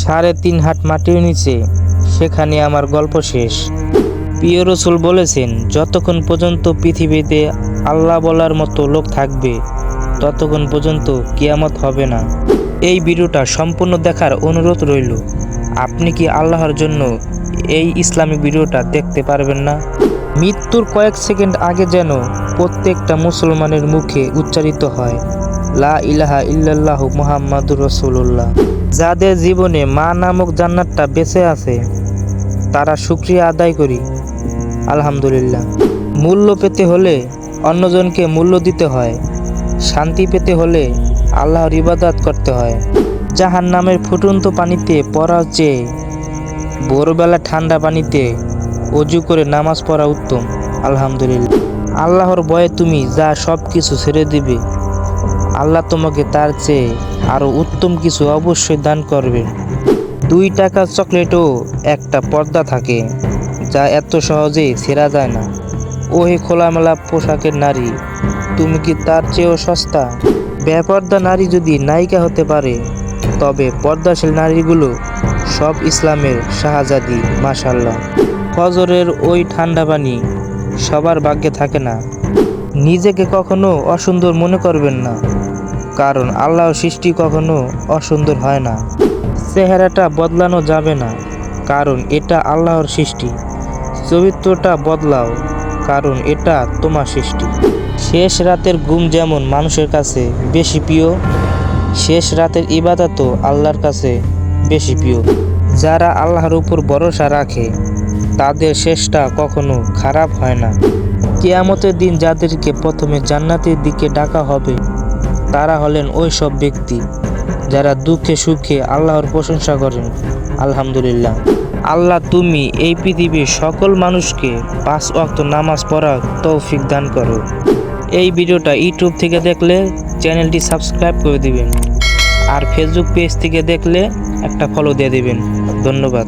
3.5 হাত মাটির নিচে, সেখানে আমার গল্প শেষ। প্রিয় রাসূল বলেছেন, যতক্ষণ পর্যন্ত পৃথিবীতে আল্লাহ বলার মতো লোক থাকবে ততক্ষণ পর্যন্ত কিয়ামত হবে না। এই ভিডিওটা সম্পূর্ণ দেখার অনুরোধ রইল। আপনি কি আল্লাহর জন্য এই ইসলামিক ভিডিওটা দেখতে পারবেন না? মৃত্যুর কয়েক সেকেন্ড আগে যেন প্রত্যেকটা মুসলমানের মুখে উচ্চারিত হয়, লা ইলাহা ইল্লাল্লাহু মুহাম্মাদুর রাসূলুল্লাহ। যাদের জীবনে মা নামক জান্নাতটা বেঁচে আছে, তারা শুকরিয়া আদায় করি, আলহামদুলিল্লাহ। মূল্য পেতে হলে অন্যজনকে মূল্য দিতে হয়, শান্তি পেতে হলে আল্লাহর ইবাদত করতে হয়। জাহান্নামের ফুটন্ত পানিতে পড়ার চেয়ে ভোরবেলা ঠান্ডা পানিতে অজু করে নামাজ পড়া উত্তম, আলহামদুলিল্লাহ। আল্লাহর ভয়ে তুমি যা সব কিছু ছেড়ে দিবে, আল্লাহ তোমাকে তার চেয়ে আরও উত্তম কিছু অবশ্যই দান করবে। 2 টাকার চকলেটও একটা পর্দা থাকে, যা এত সহজেই ছেঁড়া যায় না। ওহে খোলামেলা পোশাকের নারী, তুমি কি তার চেয়েও সস্তা? বেপর্দা নারী যদি নায়িকা হতে পারে, তবে পর্দাশীল নারীগুলো সব ইসলামের শাহজাদি, মাশাআল্লাহ। ফজরের ওই ঠান্ডা পানি সবার ভাগ্যে থাকে না। নিজেকে কখনো অসুন্দর মনে করবেন না, কারণ আল্লাহর সৃষ্টি কখনো অসুন্দর হয় না। চেহারাটা বদলানো যাবে না, কারণ এটা আল্লাহর সৃষ্টি। চরিত্রটা বদলাও, কারণ এটা তোমার সৃষ্টি। শেষ রাতের ঘুম যেমন মানুষের কাছে বেশি প্রিয়, শেষ রাতের ইবাদতও আল্লাহর কাছে বেশি প্রিয়। যারা আল্লাহর উপর ভরসা রাখে, তাদের শেষটা কখনো খারাপ হয় না। কিয়ামতের দিন যাদেরকে প্রথমে জান্নাতের দিকে ডাকা হবে, তারা হলেন ওই সব ব্যক্তি যারা দুঃখে সুখে আল্লাহর প্রশংসা করেন, আলহামদুলিল্লাহ। আল্লাহ তুমি এই পৃথিবীর সকল মানুষকে 5 ওয়াক্ত নামাজ পড়ার তৌফিক দান করো। এই ভিডিওটা ইউটিউব থেকে দেখলে চ্যানেলটি সাবস্ক্রাইব করে দিবেন, আর ফেসবুক পেজ থেকে দেখলে একটা ফলো দিয়ে দিবেন। ধন্যবাদ।